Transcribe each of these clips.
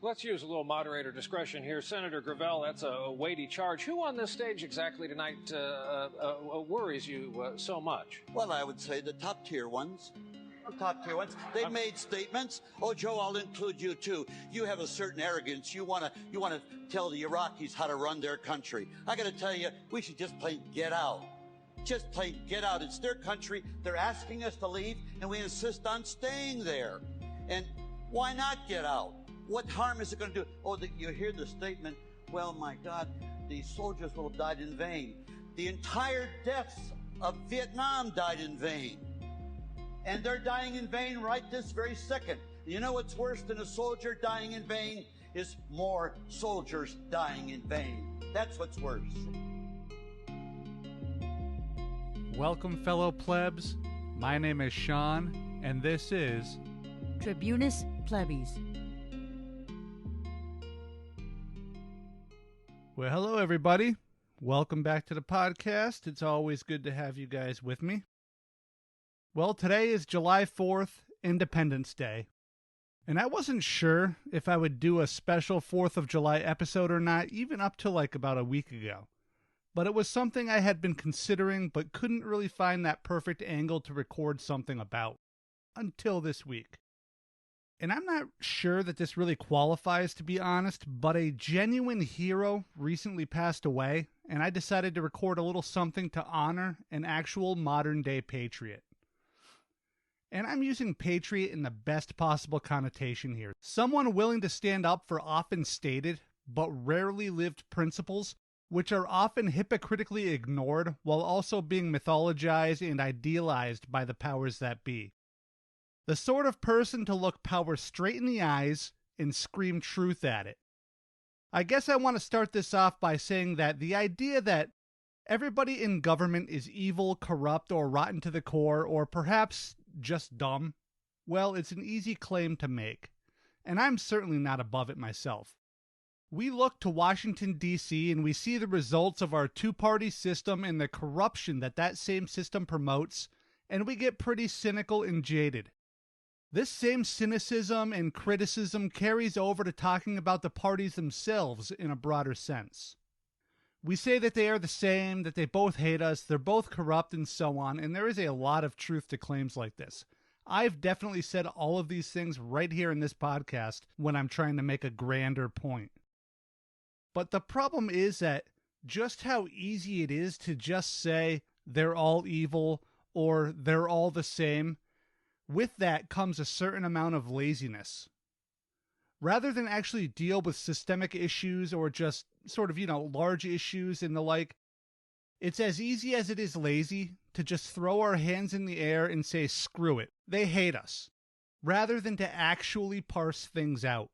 Let's use a little moderator discretion here. Senator Gravel, that's a weighty charge. Who on this stage exactly tonight worries you so much? Well, I would say the top-tier ones. They've made statements. Oh, Joe, I'll include you too. You have a certain arrogance. You want to tell the Iraqis how to run their country. I got to tell you, we should just plain get out. Just plain get out. It's their country. They're asking us to leave, and we insist on staying there. And why not get out? What harm is it going to do? Oh, you hear the statement, well, my God, these soldiers will have died in vain. The entire deaths of Vietnam died in vain. And they're dying in vain right this very second. You know what's worse than a soldier dying in vain? Is more soldiers dying in vain. That's what's worse. Welcome, fellow plebs. My name is Sean, and this is Tribunusplebis. Well, hello, everybody. Welcome back to the podcast. It's always good to have you guys with me. Well, today is July 4th, Independence Day. And I wasn't sure if I would do a special 4th of July episode or not, even up to about a week ago. But it was something I had been considering, but couldn't really find that perfect angle to record something about. Until this week. And I'm not sure that this really qualifies, to be honest, but a genuine hero recently passed away, and I decided to record a little something to honor an actual modern-day patriot. And I'm using patriot in the best possible connotation here. Someone willing to stand up for often stated, but rarely lived principles, which are often hypocritically ignored while also being mythologized and idealized by the powers that be. The sort of person to look power straight in the eyes and scream truth at it. I guess I want to start this off by saying that the idea that everybody in government is evil, corrupt, or rotten to the core, or perhaps just dumb, well, it's an easy claim to make, and I'm certainly not above it myself. We look to Washington, D.C., and we see the results of our two-party system and the corruption that same system promotes, and we get pretty cynical and jaded. This same cynicism and criticism carries over to talking about the parties themselves in a broader sense. We say that they are the same, that they both hate us, they're both corrupt, and so on, and there is a lot of truth to claims like this. I've definitely said all of these things right here in this podcast when I'm trying to make a grander point. But the problem is that just how easy it is to just say they're all evil or they're all the same, with that comes a certain amount of laziness. Rather than actually deal with systemic issues or just sort of, large issues and the like, it's as easy as it is lazy to just throw our hands in the air and say, screw it, they hate us, rather than to actually parse things out.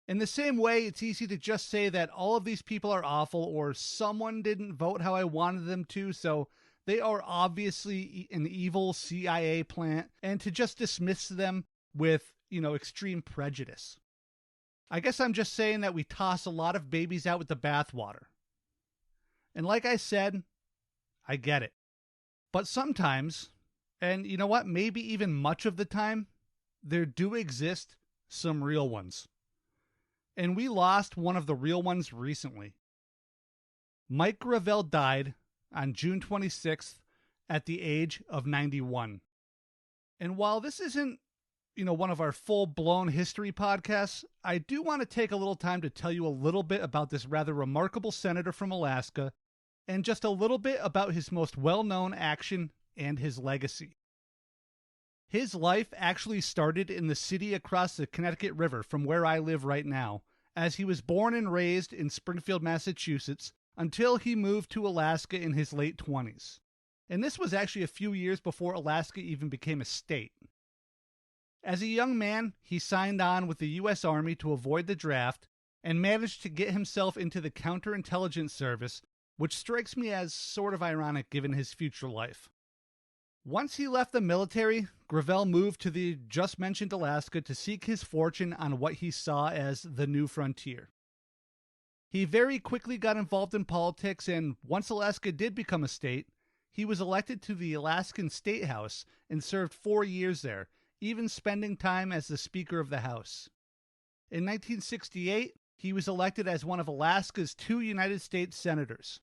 In the same way, it's easy to just say that all of these people are awful or someone didn't vote how I wanted them to, so they are obviously an evil CIA plant, and to just dismiss them with, extreme prejudice. I guess I'm just saying that we toss a lot of babies out with the bathwater. And like I said, I get it. But sometimes, and you know what, maybe even much of the time, there do exist some real ones. And we lost one of the real ones recently. Mike Gravel died on June 26th at the age of 91. And while this isn't, one of our full-blown history podcasts, I do want to take a little time to tell you a little bit about this rather remarkable senator from Alaska, and just a little bit about his most well-known action and his legacy. His life actually started in the city across the Connecticut River from where I live right now, as he was born and raised in Springfield, Massachusetts, until he moved to Alaska in his late 20s. And this was actually a few years before Alaska even became a state. As a young man, he signed on with the U.S. Army to avoid the draft and managed to get himself into the counterintelligence service, which strikes me as sort of ironic given his future life. Once he left the military, Gravel moved to the just-mentioned Alaska to seek his fortune on what he saw as the new frontier. He very quickly got involved in politics, and once Alaska did become a state, he was elected to the Alaskan State House and served 4 years there, even spending time as the Speaker of the House. In 1968, he was elected as one of Alaska's 2 United States senators.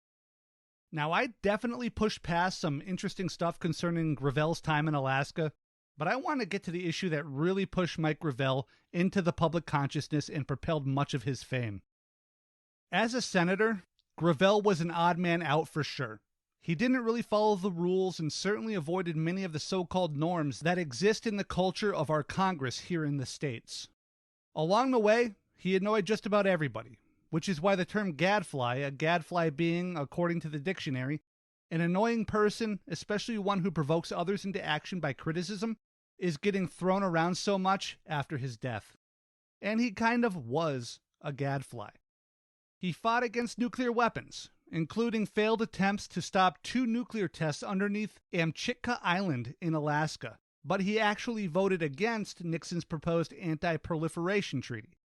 Now, I definitely pushed past some interesting stuff concerning Gravel's time in Alaska, but I want to get to the issue that really pushed Mike Gravel into the public consciousness and propelled much of his fame. As a senator, Gravel was an odd man out for sure. He didn't really follow the rules and certainly avoided many of the so-called norms that exist in the culture of our Congress here in the States. Along the way, he annoyed just about everybody, which is why the term gadfly, a gadfly being, according to the dictionary, an annoying person, especially one who provokes others into action by criticism, is getting thrown around so much after his death. And he kind of was a gadfly. He fought against nuclear weapons, including failed attempts to stop 2 nuclear tests underneath Amchitka Island in Alaska, but he actually voted against Nixon's proposed anti-proliferation treaty.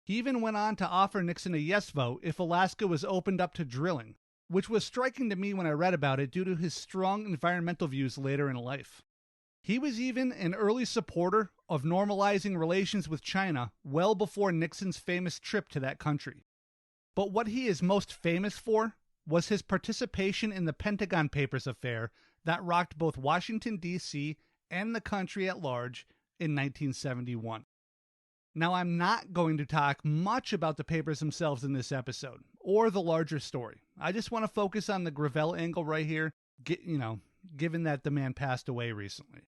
He even went on to offer Nixon a yes vote if Alaska was opened up to drilling, which was striking to me when I read about it due to his strong environmental views later in life. He was even an early supporter of normalizing relations with China well before Nixon's famous trip to that country. But what he is most famous for was his participation in the Pentagon Papers affair that rocked both Washington, D.C. and the country at large in 1971. Now, I'm not going to talk much about the papers themselves in this episode, or the larger story. I just want to focus on the Gravel angle right here, given that the man passed away recently.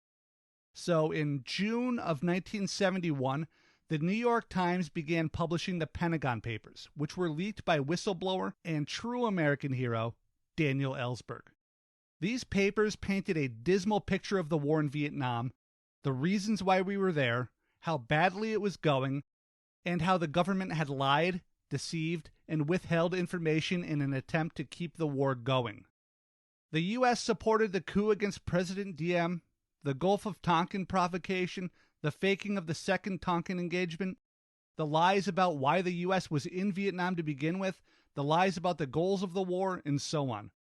So, in June of 1971, the New York Times began publishing the Pentagon Papers, which were leaked by whistleblower and true American hero Daniel Ellsberg. These papers painted a dismal picture of the war in Vietnam, the reasons why we were there, how badly it was going, and how the government had lied, deceived, and withheld information in an attempt to keep the war going. The U.S. supported the coup against President Diem, the Gulf of Tonkin provocation, the faking of the second Tonkin engagement, the lies about why the U.S. was in Vietnam to begin with, the lies about the goals of the war, and so on.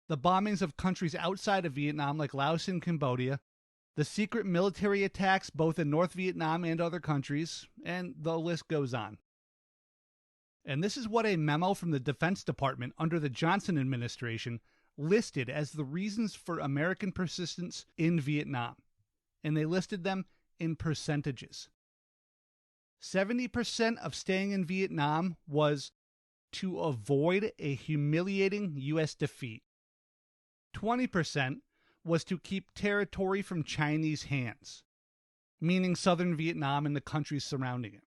The bombings of countries outside of Vietnam like Laos and Cambodia, the secret military attacks both in North Vietnam and other countries, and the list goes on. And this is what a memo from the Defense Department under the Johnson administration listed as the reasons for American persistence in Vietnam. And they listed them in percentages. 70% of staying in Vietnam was to avoid a humiliating U.S. defeat. 20% was to keep territory from Chinese hands, meaning southern Vietnam and the countries surrounding it.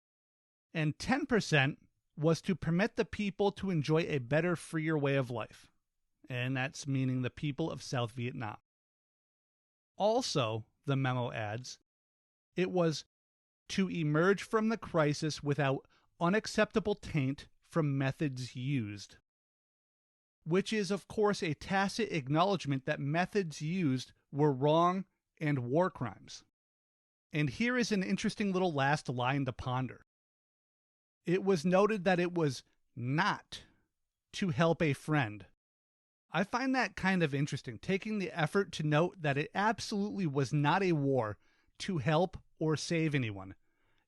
And 10% was to permit the people to enjoy a better, freer way of life. And that's meaning the people of South Vietnam. Also, the memo adds, it was to emerge from the crisis without unacceptable taint from methods used. Which is, of course, a tacit acknowledgement that methods used were wrong and war crimes. And here is an interesting little last line to ponder. It was noted that it was not to help a friend. I find that kind of interesting, taking the effort to note that it absolutely was not a war to help or save anyone.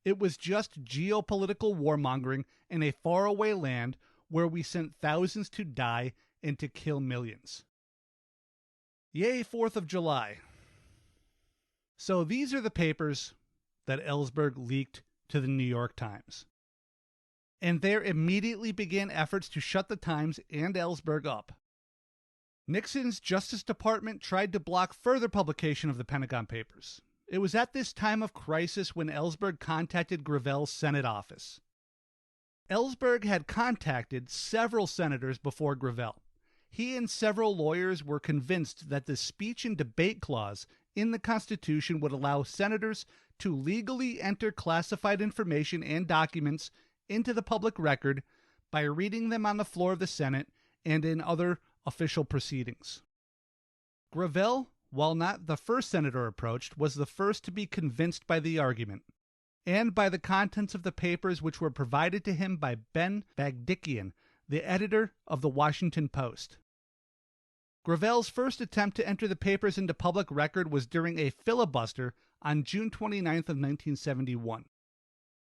It was just geopolitical warmongering in a faraway land where we sent thousands to die and to kill millions. Yay, 4th of July. So these are the papers that Ellsberg leaked to the New York Times. And there immediately began efforts to shut the Times and Ellsberg up. Nixon's Justice Department tried to block further publication of the Pentagon Papers. It was at this time of crisis when Ellsberg contacted Gravel's Senate office. Ellsberg had contacted several senators before Gravel. He and several lawyers were convinced that the speech and debate clause in the Constitution would allow senators to legally enter classified information and documents into the public record by reading them on the floor of the Senate and in other official proceedings. Gravel, while not the first senator approached, was the first to be convinced by the argument, and by the contents of the papers which were provided to him by Ben Bagdikian, the editor of the Washington Post. Gravel's first attempt to enter the papers into public record was during a filibuster on June 29th of 1971.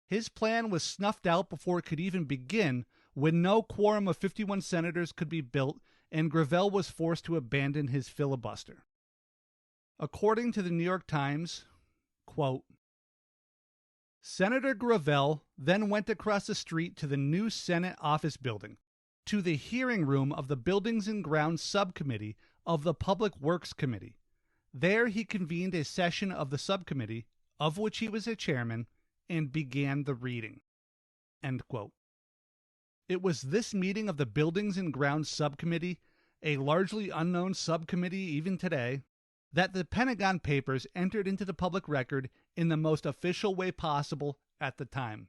His plan was snuffed out before it could even begin, when no quorum of 51 senators could be built and Gravel was forced to abandon his filibuster. According to the New York Times, quote, Senator Gravel then went across the street to the new Senate office building, to the hearing room of the Buildings and Grounds Subcommittee of the Public Works Committee. There he convened a session of the subcommittee, of which he was a chairman, and began the reading. End quote. It was this meeting of the Buildings and Grounds Subcommittee, a largely unknown subcommittee even today, that the Pentagon Papers entered into the public record in the most official way possible at the time.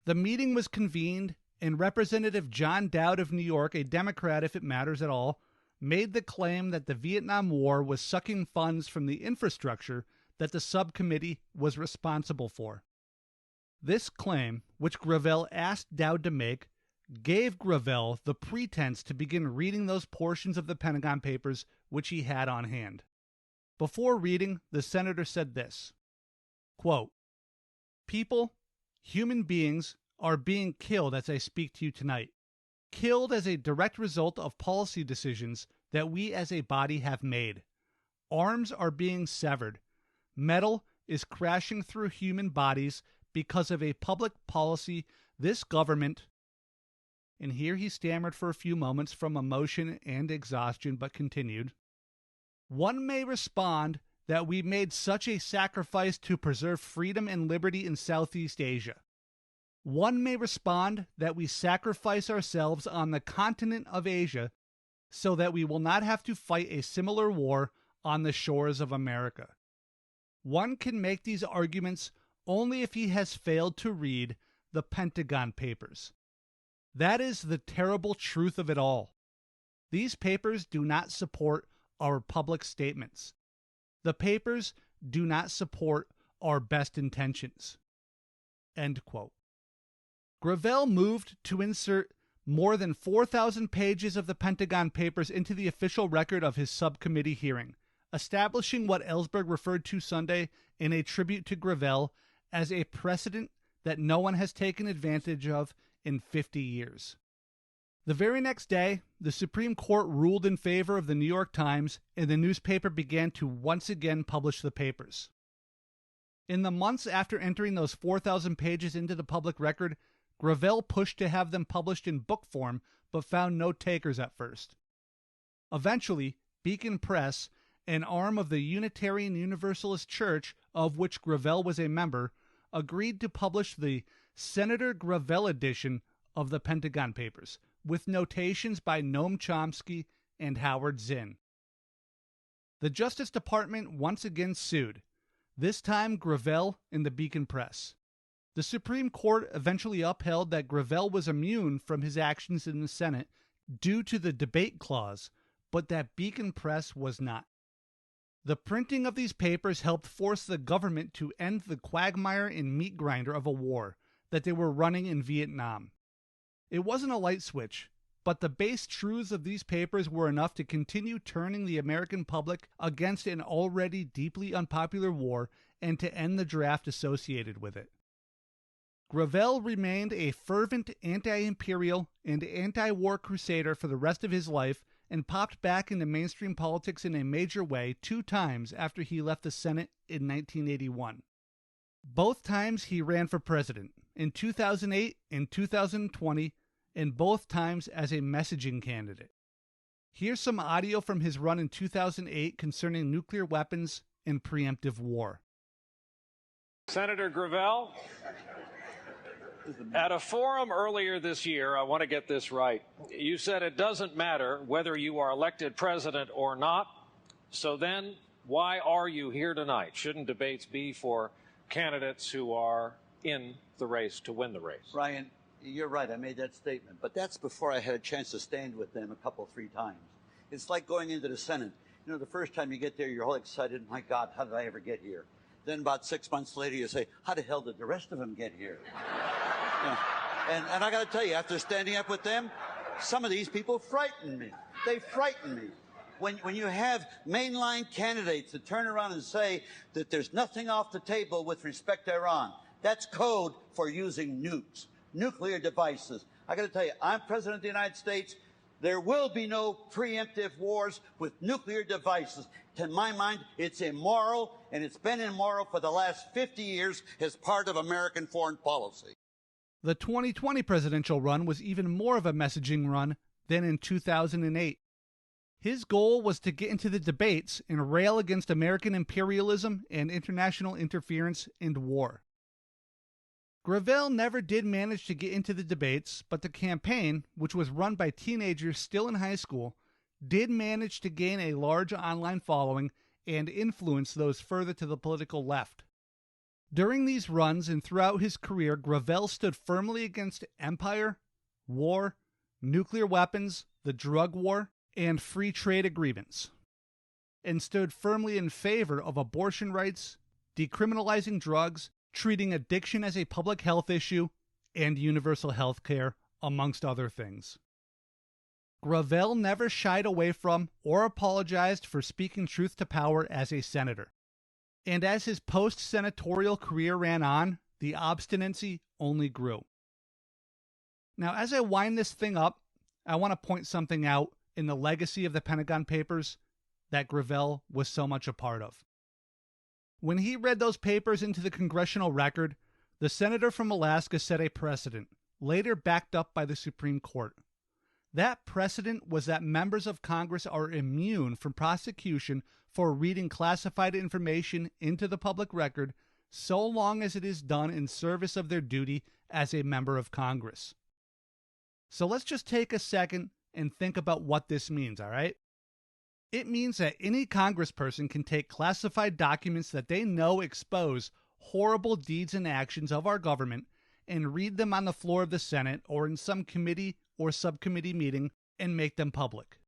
The meeting was convened, and Representative John Dowd of New York, a Democrat if it matters at all, made the claim that the Vietnam War was sucking funds from the infrastructure that the subcommittee was responsible for. This claim, which Gravel asked Dowd to make, gave Gravel the pretense to begin reading those portions of the Pentagon Papers which he had on hand. Before reading, the senator said this, quote, People, human beings, are being killed as I speak to you tonight. Killed as a direct result of policy decisions that we as a body have made. Arms are being severed. Metal is crashing through human bodies because of a public policy this government, and here he stammered for a few moments from emotion and exhaustion, but continued, One may respond that we made such a sacrifice to preserve freedom and liberty in Southeast Asia. One may respond that we sacrifice ourselves on the continent of Asia so that we will not have to fight a similar war on the shores of America. One can make these arguments only if he has failed to read the Pentagon Papers. That is the terrible truth of it all. These papers do not support our public statements. The papers do not support our best intentions. End quote. Gravel moved to insert more than 4,000 pages of the Pentagon Papers into the official record of his subcommittee hearing, establishing what Ellsberg referred to Sunday in a tribute to Gravel as a precedent that no one has taken advantage of in 50 years. The very next day, the Supreme Court ruled in favor of the New York Times, and the newspaper began to once again publish the papers. In the months after entering those 4,000 pages into the public record, Gravel pushed to have them published in book form, but found no takers at first. Eventually, Beacon Press, an arm of the Unitarian Universalist Church, of which Gravel was a member, agreed to publish the Senator Gravel edition of the Pentagon Papers, with notations by Noam Chomsky and Howard Zinn. The Justice Department once again sued, this time Gravel and the Beacon Press. The Supreme Court eventually upheld that Gravel was immune from his actions in the Senate due to the debate clause, but that Beacon Press was not. The printing of these papers helped force the government to end the quagmire and meat grinder of a war that they were running in Vietnam. It wasn't a light switch, but the base truths of these papers were enough to continue turning the American public against an already deeply unpopular war and to end the draft associated with it. Gravel remained a fervent anti-imperial and anti-war crusader for the rest of his life and popped back into mainstream politics in a major way 2 times after he left the Senate in 1981. Both times he ran for president, in 2008 and 2020, and both times as a messaging candidate. Here's some audio from his run in 2008 concerning nuclear weapons and preemptive war. Senator Gravel, at a forum earlier this year, I want to get this right, you said it doesn't matter whether you are elected president or not, so then why are you here tonight? Shouldn't debates be for candidates who are in the race to win the race? Ryan, you're right. I made that statement. But that's before I had a chance to stand with them 3 times. It's like going into the Senate. You know, the first time you get there, you're all excited. My God, how did I ever get here? Then about 6 months later, you say, how the hell did the rest of them get here? And I got to tell you, after standing up with them, some of these people frighten me. They frighten me. When you have mainline candidates that turn around and say that there's nothing off the table with respect to Iran, That's code for using nukes, nuclear devices. I got to tell you, I'm President of the United States. There will be no preemptive wars with nuclear devices. To my mind, it's immoral, and it's been immoral for the last 50 years as part of American foreign policy. The 2020 presidential run was even more of a messaging run than in 2008. His goal was to get into the debates and rail against American imperialism and international interference and war. Gravel never did manage to get into the debates, but the campaign, which was run by teenagers still in high school, did manage to gain a large online following and influence those further to the political left. During these runs and throughout his career, Gravel stood firmly against empire, war, nuclear weapons, the drug war, and free trade agreements, and stood firmly in favor of abortion rights, decriminalizing drugs, treating addiction as a public health issue, and universal health care, amongst other things. Gravel never shied away from or apologized for speaking truth to power as a senator. And as his post-senatorial career ran on, the obstinacy only grew. Now, as I wind this thing up, I want to point something out in the legacy of the Pentagon Papers that Gravel was so much a part of. When he read those papers into the congressional record, the senator from Alaska set a precedent, later backed up by the Supreme Court. That precedent was that members of Congress are immune from prosecution for reading classified information into the public record so long as it is done in service of their duty as a member of Congress. So let's just take a second and think about what this means, all right? It means that any congressperson can take classified documents that they know expose horrible deeds and actions of our government and read them on the floor of the Senate or in some committee or subcommittee meeting and make them public.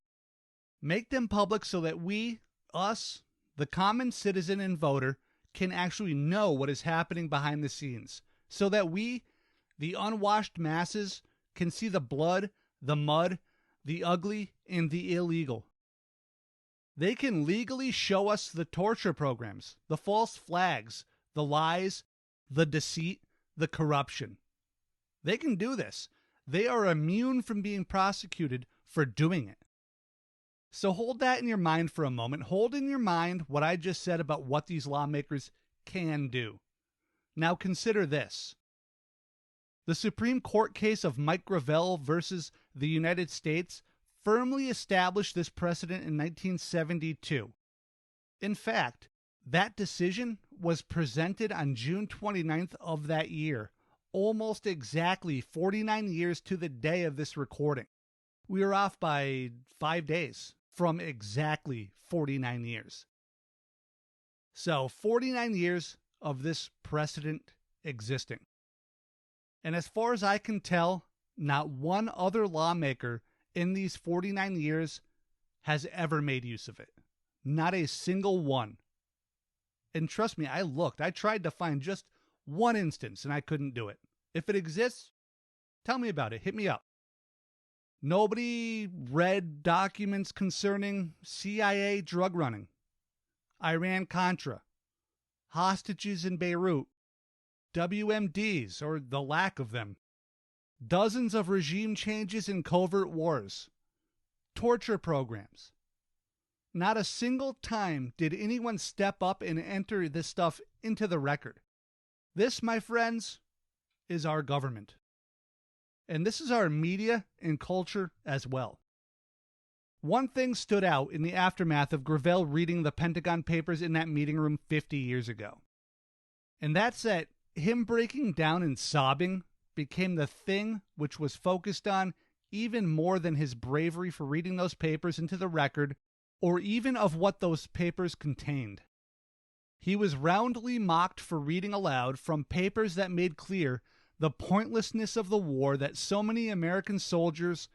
Make them public so that we, us, the common citizen and voter, can actually know what is happening behind the scenes, so that we, the unwashed masses, can see the blood, the mud, the ugly, and the illegal. They can legally show us the torture programs, the false flags, the lies, the deceit, the corruption. They can do this. They are immune from being prosecuted for doing it. So hold that in your mind for a moment. Hold in your mind what I just said about what these lawmakers can do. Now consider this. The Supreme Court case of Mike Gravel versus the United States firmly established this precedent in 1972. In fact, that decision was presented on June 29th of that year, almost exactly 49 years to the day of this recording. We are off by 5 days from exactly 49 years. So 49 years of this precedent existing. And as far as I can tell, not one other lawmaker in these 49 years has ever made use of it. Not a single one. And trust me, I tried to find just one instance and I couldn't do it. If it exists, tell me about it. Hit me up. Nobody read documents concerning CIA drug running, Iran-Contra, hostages in Beirut, WMDs, or the lack of them, dozens of regime changes and covert wars, torture programs. Not a single time did anyone step up and enter this stuff into the record. This, my friends, is our government. And this is our media and culture as well. One thing stood out in the aftermath of Gravel reading the Pentagon Papers in that meeting room 50 years ago. And that's that him breaking down and sobbing became the thing which was focused on even more than his bravery for reading those papers into the record, or even of what those papers contained. He was roundly mocked for reading aloud from papers that made clear the pointlessness of the war that so many American soldiers,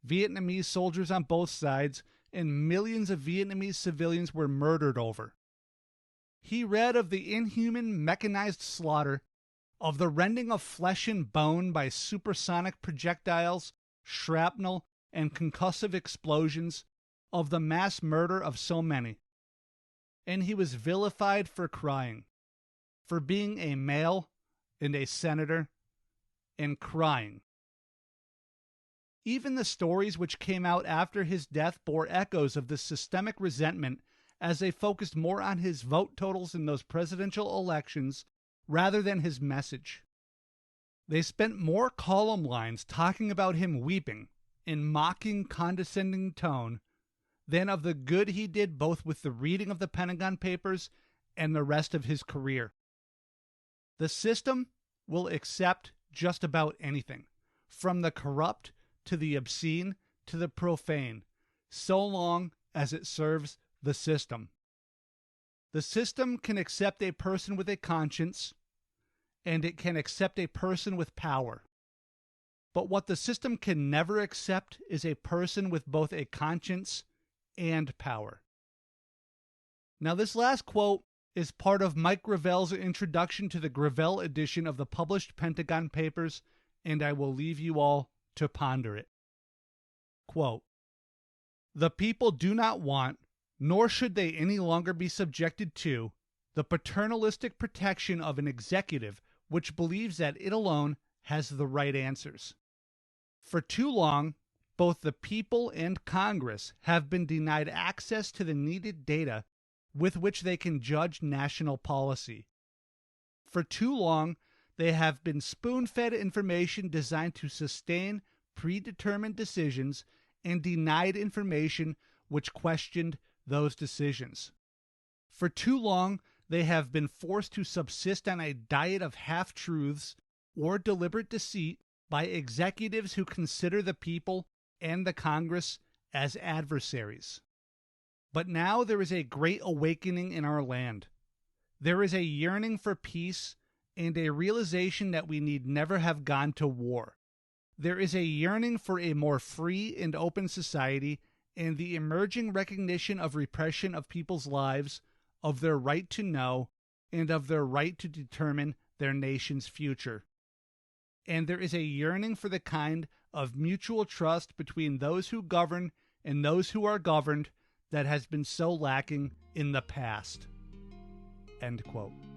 Vietnamese soldiers on both sides, and millions of Vietnamese civilians were murdered over. He read of the inhuman mechanized slaughter, of the rending of flesh and bone by supersonic projectiles, shrapnel, and concussive explosions, of the mass murder of so many. And he was vilified for crying, for being a male, and a senator and crying. Even the stories which came out after his death bore echoes of this systemic resentment as they focused more on his vote totals in those presidential elections rather than his message. They spent more column lines talking about him weeping in mocking, condescending tone than of the good he did both with the reading of the Pentagon Papers and the rest of his career. The system will accept just about anything, from the corrupt to the obscene to the profane, so long as it serves the system. The system can accept a person with a conscience, and it can accept a person with power. But what the system can never accept is a person with both a conscience and power. Now, this last quote is part of Mike Gravel's introduction to the Gravel edition of the published Pentagon Papers, and I will leave you all to ponder it. Quote, "The people do not want, nor should they any longer be subjected to, the paternalistic protection of an executive which believes that it alone has the right answers. For too long, both the people and Congress have been denied access to the needed data with which they can judge national policy. For too long, they have been spoon-fed information designed to sustain predetermined decisions and denied information which questioned those decisions. For too long, they have been forced to subsist on a diet of half-truths or deliberate deceit by executives who consider the people and the Congress as adversaries. But now there is a great awakening in our land. There is a yearning for peace and a realization that we need never have gone to war. There is a yearning for a more free and open society and the emerging recognition of repression of people's lives, of their right to know, and of their right to determine their nation's future. And there is a yearning for the kind of mutual trust between those who govern and those who are governed that has been so lacking in the past." End quote.